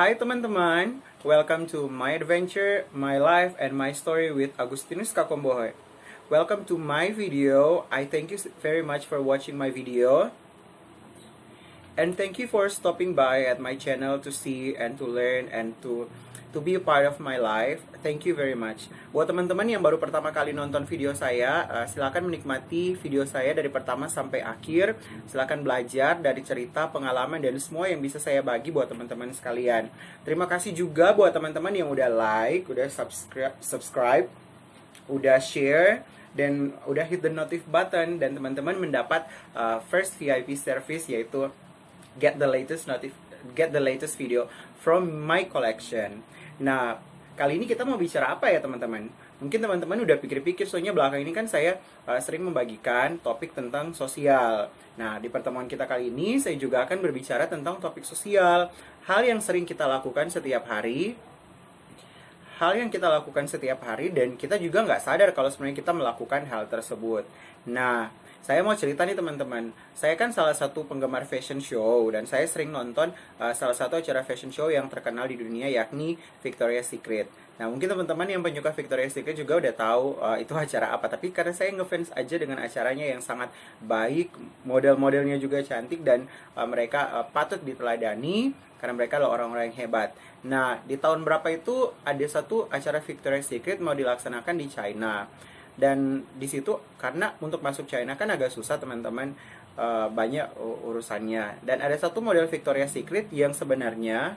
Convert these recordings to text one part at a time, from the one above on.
Hi teman-teman, welcome to my adventure, my life, and my story with Agustinus Kakombohoy. Welcome to my video. I thank you very much for watching my video. And thank you for stopping by at my channel to see and to learn and to be a part of my life. Thank you very much. Buat teman-teman yang baru pertama kali nonton video saya, silakan menikmati video saya dari pertama sampai akhir. Silakan belajar dari cerita, pengalaman, dan semua yang bisa saya bagi buat teman-teman sekalian. Terima kasih juga buat teman-teman yang udah like, udah subscribe, udah share, dan udah hit the notif button, dan teman-teman mendapat first VIP service, yaitu get the latest video from my collection. Nah, kali ini kita mau bicara apa ya teman-teman? Mungkin teman-teman udah pikir-pikir, soalnya belakang ini kan saya sering membagikan topik tentang sosial. Nah, di pertemuan kita kali ini saya juga akan berbicara tentang topik sosial, hal yang sering kita lakukan setiap hari, dan kita juga nggak sadar kalau sebenarnya kita melakukan hal tersebut. Nah, saya mau cerita nih teman-teman, saya kan salah satu penggemar fashion show, dan saya sering nonton salah satu acara fashion show yang terkenal di dunia, yakni Victoria's Secret. Nah, mungkin teman-teman yang penyuka Victoria's Secret juga udah tahu itu acara apa, tapi karena saya ngefans aja dengan acaranya yang sangat baik, model-modelnya juga cantik, dan mereka patut diteladani karena mereka adalah orang-orang yang hebat. Nah, di tahun berapa itu ada satu acara Victoria's Secret mau dilaksanakan di China. Dan di situ, karena untuk masuk China kan agak susah teman-teman, banyak urusannya. Dan ada satu model Victoria's Secret yang sebenarnya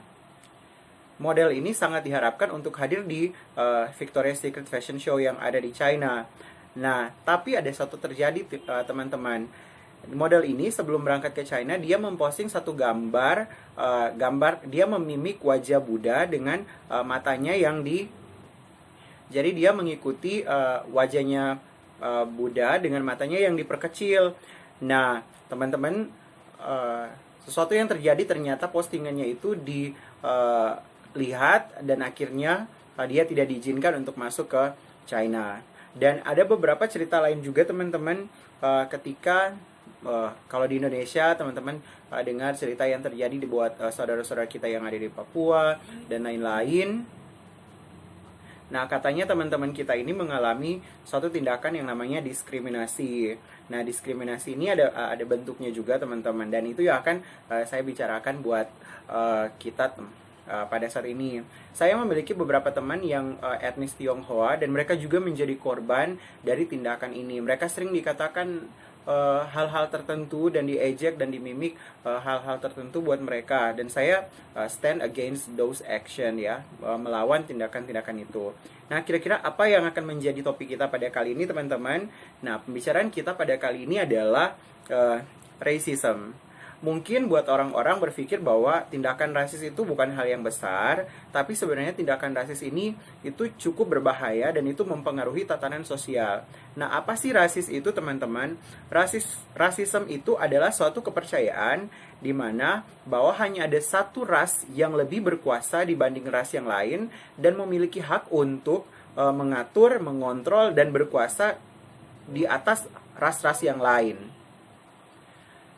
model ini sangat diharapkan untuk hadir di Victoria's Secret Fashion Show yang ada di China. Nah, tapi ada satu terjadi teman-teman. Model ini sebelum berangkat ke China, dia memposting satu gambar dia memimik wajah Buddha dengan matanya yang jadi dia mengikuti wajahnya Buddha dengan matanya yang diperkecil. Nah, teman-teman, sesuatu yang terjadi, ternyata postingannya itu dilihat dan akhirnya dia tidak diizinkan untuk masuk ke China. Dan ada beberapa cerita lain juga teman-teman, ketika kalau di Indonesia teman-teman dengar cerita yang terjadi buat saudara-saudara kita yang ada di Papua dan lain-lain. Nah, katanya teman-teman kita ini mengalami suatu tindakan yang namanya diskriminasi. Nah, diskriminasi ini ada bentuknya juga teman-teman, dan itu yang akan saya bicarakan buat kita pada saat ini. Saya memiliki beberapa teman yang etnis Tionghoa, dan mereka juga menjadi korban dari tindakan ini. Mereka sering dikatakan hal-hal tertentu dan diejek dan dimimik hal-hal tertentu buat mereka, dan saya stand against those action ya, melawan tindakan-tindakan itu. Nah, kira-kira apa yang akan menjadi topik kita pada kali ini teman-teman? Nah, pembicaraan kita pada kali ini adalah racism. Mungkin buat orang-orang berpikir bahwa tindakan rasis itu bukan hal yang besar, tapi sebenarnya tindakan rasis ini itu cukup berbahaya dan itu mempengaruhi tatanan sosial. Nah, apa sih rasis itu teman-teman? Rasisme itu adalah suatu kepercayaan di mana bahwa hanya ada satu ras yang lebih berkuasa dibanding ras yang lain dan memiliki hak untuk mengatur, mengontrol, dan berkuasa di atas ras-ras yang lain.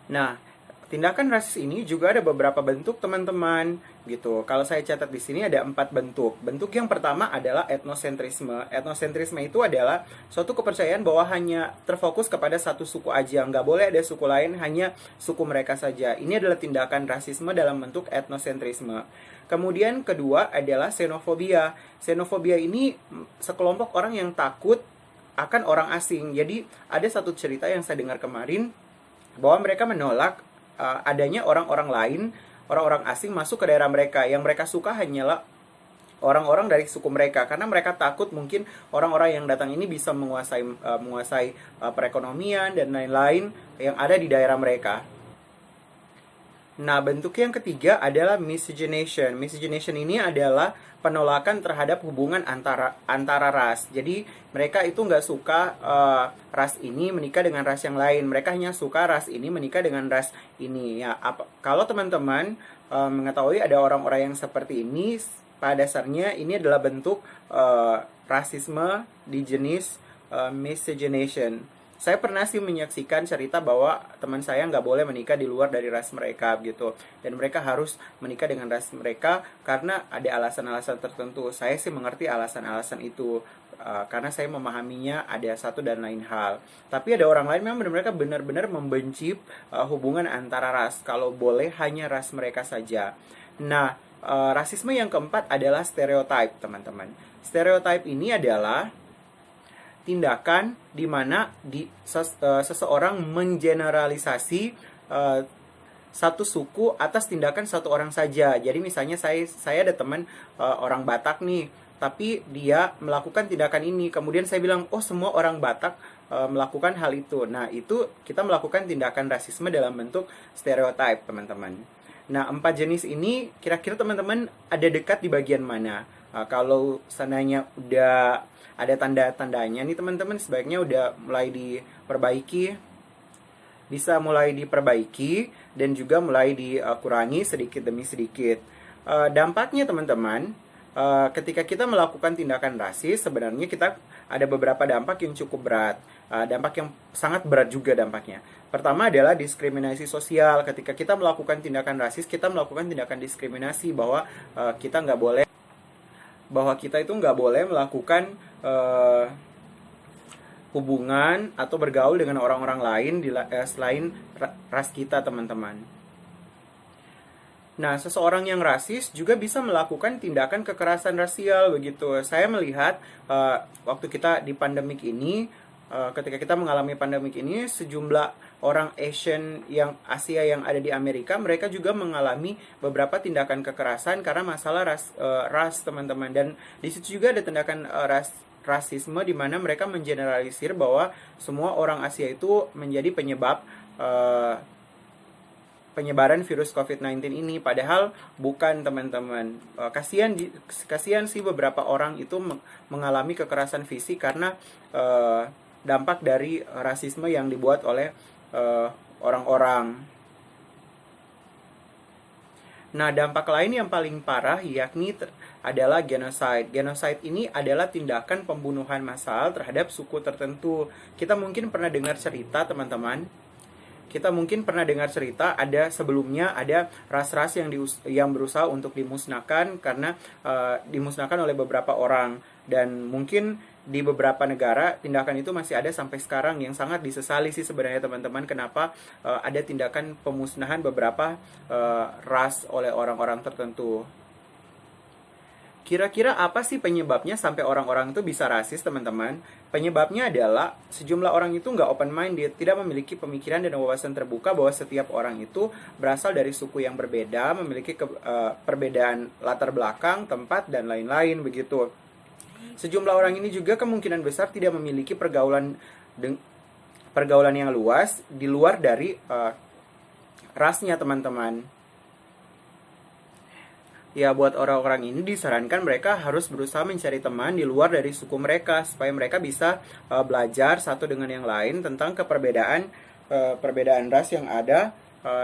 Nah, tindakan rasis ini juga ada beberapa bentuk teman-teman gitu. Kalau saya catat di sini ada 4 bentuk. Bentuk yang pertama adalah etnosentrisme. Etnosentrisme itu adalah suatu kepercayaan bahwa hanya terfokus kepada satu suku aja, nggak boleh ada suku lain, hanya suku mereka saja. Ini adalah tindakan rasisme dalam bentuk etnosentrisme. Kemudian kedua adalah xenofobia. Xenofobia ini sekelompok orang yang takut akan orang asing. Jadi ada satu cerita yang saya dengar kemarin bahwa mereka menolak adanya orang-orang lain, orang-orang asing masuk ke daerah mereka. Yang mereka suka hanyalah orang-orang dari suku mereka, karena mereka takut mungkin orang-orang yang datang ini bisa menguasai perekonomian dan lain-lain yang ada di daerah mereka. Nah, bentuk yang ketiga adalah miscegenation. Miscegenation ini adalah penolakan terhadap hubungan antara ras. Jadi mereka itu nggak suka ras ini menikah dengan ras yang lain. Mereka hanya suka ras ini menikah dengan ras ini. Ya, kalau teman-teman mengetahui ada orang-orang yang seperti ini, pada dasarnya ini adalah bentuk rasisme di jenis miscegenation. saya pernah sih menyaksikan cerita bahwa teman saya nggak boleh menikah di luar dari ras mereka gitu, dan mereka harus menikah dengan ras mereka karena ada alasan-alasan tertentu. Saya sih mengerti alasan-alasan itu, karena saya memahaminya ada satu dan lain hal. Tapi ada orang lain memang mereka benar-benar membenci hubungan antara ras, kalau boleh hanya ras mereka saja. Nah, rasisme yang keempat adalah stereotype, teman-teman. Stereotype ini adalah tindakan di mana seseorang mengeneralisasi satu suku atas tindakan satu orang saja. Jadi misalnya saya ada teman orang Batak nih, tapi dia melakukan tindakan ini, kemudian saya bilang, oh semua orang Batak melakukan hal itu. Nah, itu kita melakukan tindakan rasisme dalam bentuk stereotype, teman-teman. Nah, 4 jenis ini kira-kira teman-teman ada dekat di bagian mana? Kalau seandainya udah ada tanda-tandanya nih teman-teman, sebaiknya udah mulai diperbaiki, bisa mulai diperbaiki dan juga mulai dikurangi sedikit demi sedikit. Dampaknya teman-teman, ketika kita melakukan tindakan rasis, sebenarnya kita ada beberapa dampak yang cukup berat, dampak yang sangat berat juga dampaknya. Pertama adalah diskriminasi sosial. Ketika kita melakukan tindakan rasis, kita melakukan tindakan diskriminasi bahwa kita itu nggak boleh melakukan hubungan atau bergaul dengan orang-orang lain selain ras kita, teman-teman. Nah, seseorang yang rasis juga bisa melakukan tindakan kekerasan rasial begitu. Saya melihat waktu kita di pandemik ini, ketika kita mengalami pandemik ini, sejumlah orang Asia yang ada di Amerika, mereka juga mengalami beberapa tindakan kekerasan karena masalah ras, teman-teman. Dan di situ juga ada tindakan rasisme di mana mereka mengeneralisir bahwa semua orang Asia itu menjadi penyebab penyebaran virus COVID-19 ini, padahal bukan, teman-teman. Kasihan sih beberapa orang itu mengalami kekerasan fisik karena dampak dari rasisme yang dibuat oleh orang-orang. Nah, dampak lain yang paling parah yakni adalah genocide. Genocide ini adalah tindakan pembunuhan massal terhadap suku tertentu. Kita mungkin pernah dengar cerita, teman-teman. Sebelumnya ada ras-ras yang berusaha untuk dimusnahkan karena dimusnahkan oleh beberapa orang, dan mungkin di beberapa negara tindakan itu masih ada sampai sekarang, yang sangat disesali sih sebenarnya, teman-teman, kenapa ada tindakan pemusnahan beberapa ras oleh orang-orang tertentu. Kira-kira apa sih penyebabnya sampai orang-orang itu bisa rasis, teman-teman? Penyebabnya adalah sejumlah orang itu nggak open-minded, tidak memiliki pemikiran dan wawasan terbuka bahwa setiap orang itu berasal dari suku yang berbeda, memiliki perbedaan latar belakang, tempat, dan lain-lain begitu. Sejumlah orang ini juga kemungkinan besar tidak memiliki pergaulan yang luas di luar dari rasnya, teman-teman. Ya, buat orang-orang ini disarankan mereka harus berusaha mencari teman di luar dari suku mereka supaya mereka bisa belajar satu dengan yang lain tentang perbedaan ras yang ada,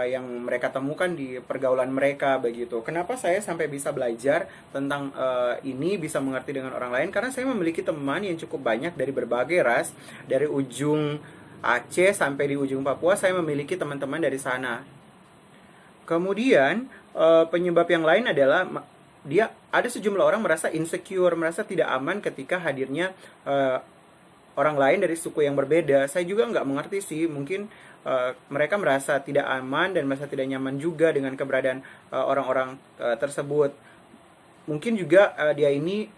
yang mereka temukan di pergaulan mereka begitu. Kenapa saya sampai bisa belajar tentang ini, bisa mengerti dengan orang lain? Karena saya memiliki teman yang cukup banyak dari berbagai ras, dari ujung Aceh sampai di ujung Papua. Saya memiliki teman-teman dari sana. Kemudian penyebab yang lain adalah ada sejumlah orang merasa insecure, merasa tidak aman ketika hadirnya orang lain dari suku yang berbeda. Saya juga nggak mengerti sih, mungkin mereka merasa tidak aman dan merasa tidak nyaman juga dengan keberadaan orang-orang tersebut. Mungkin juga dia ini,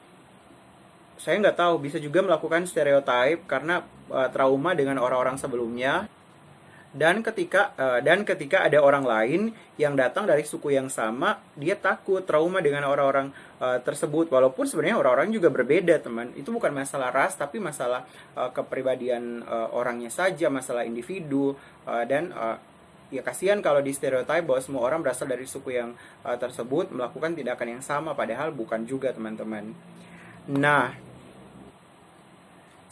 saya nggak tahu, bisa juga melakukan stereotype karena trauma dengan orang-orang sebelumnya. Dan ketika ada orang lain yang datang dari suku yang sama, dia takut, trauma dengan orang-orang tersebut. Walaupun sebenarnya orang-orang juga berbeda, teman. Itu bukan masalah ras, tapi masalah kepribadian orangnya saja, masalah individu. Dan ya kasihan kalau di stereotip bahwa semua orang berasal dari suku yang tersebut melakukan tindakan yang sama, padahal bukan juga, teman-teman. Nah,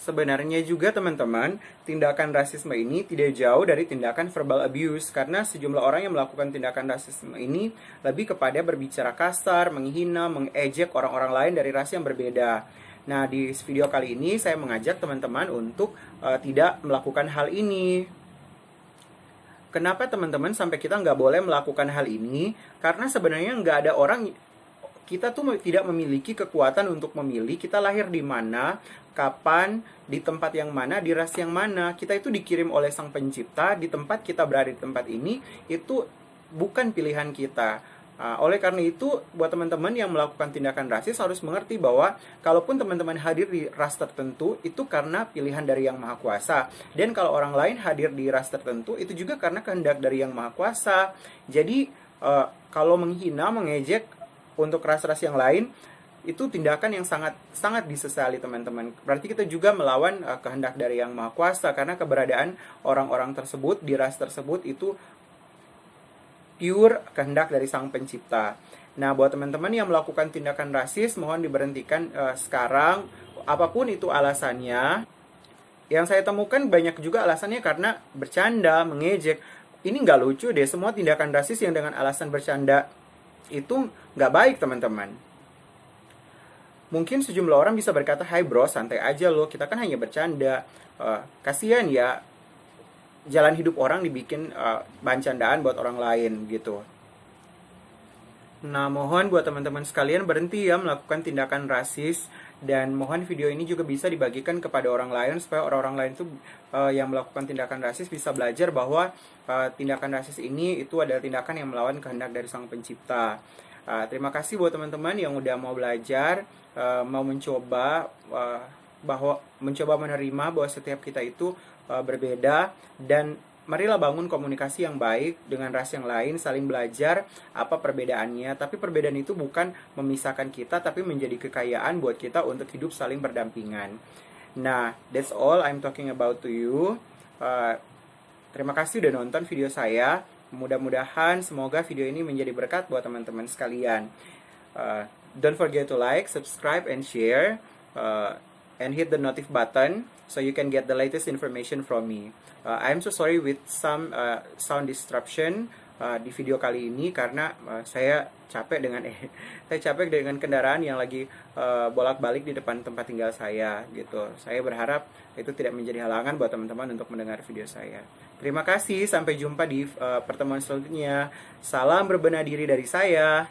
sebenarnya juga, teman-teman, tindakan rasisme ini tidak jauh dari tindakan verbal abuse, karena sejumlah orang yang melakukan tindakan rasisme ini lebih kepada berbicara kasar, menghina, mengejek orang-orang lain dari ras yang berbeda. Nah, di video kali ini saya mengajak teman-teman untuk tidak melakukan hal ini. Kenapa teman-teman sampai kita nggak boleh melakukan hal ini? Karena sebenarnya nggak ada orang, kita tuh tidak memiliki kekuatan untuk memilih kita lahir di mana, kapan, di tempat yang mana, di ras yang mana. Kita itu dikirim oleh Sang Pencipta, di tempat kita berada di tempat ini, itu bukan pilihan kita. Oleh karena itu, buat teman-teman yang melakukan tindakan rasis harus mengerti bahwa kalaupun teman-teman hadir di ras tertentu, itu karena pilihan dari Yang Maha Kuasa. Dan kalau orang lain hadir di ras tertentu, itu juga karena kehendak dari Yang Maha Kuasa. Jadi, kalau menghina, mengejek untuk ras-ras yang lain, itu tindakan yang sangat disesali teman-teman. Berarti kita juga melawan kehendak dari Yang Maha Kuasa, karena keberadaan orang-orang tersebut di ras tersebut itu pure kehendak dari Sang Pencipta. Nah, buat teman-teman yang melakukan tindakan rasis, mohon diberhentikan sekarang, apapun itu alasannya. Yang saya temukan banyak juga alasannya karena bercanda, mengejek. Ini nggak lucu deh, semua tindakan rasis yang dengan alasan bercanda itu nggak baik teman-teman. Mungkin sejumlah orang bisa berkata, "Hai bro, santai aja loh, kita kan hanya bercanda." Kasihan ya, jalan hidup orang dibikin bahan candaan buat orang lain gitu. Nah, mohon buat teman-teman sekalian berhenti ya melakukan tindakan rasis, dan mohon video ini juga bisa dibagikan kepada orang lain supaya orang-orang lain tuh yang melakukan tindakan rasis bisa belajar bahwa tindakan rasis ini itu adalah tindakan yang melawan kehendak dari Sang Pencipta. Terima kasih buat teman-teman yang udah mau belajar, mau mencoba mencoba menerima bahwa setiap kita itu berbeda, dan marilah bangun komunikasi yang baik dengan ras yang lain, saling belajar apa perbedaannya. Tapi perbedaan itu bukan memisahkan kita, tapi menjadi kekayaan buat kita untuk hidup saling berdampingan. Nah, that's all I'm talking about to you. Terima kasih udah nonton video saya. Mudah-mudahan semoga video ini menjadi berkat buat teman-teman sekalian. Don't forget to like, subscribe, and share. And hit the notif button so you can get the latest information from me. I'm so sorry with some sound disruption di video kali ini karena saya capek dengan kendaraan yang lagi bolak-balik di depan tempat tinggal saya gitu. Saya berharap itu tidak menjadi halangan buat teman-teman untuk mendengar video saya. Terima kasih, sampai jumpa di pertemuan selanjutnya. Salam berbenah diri dari saya.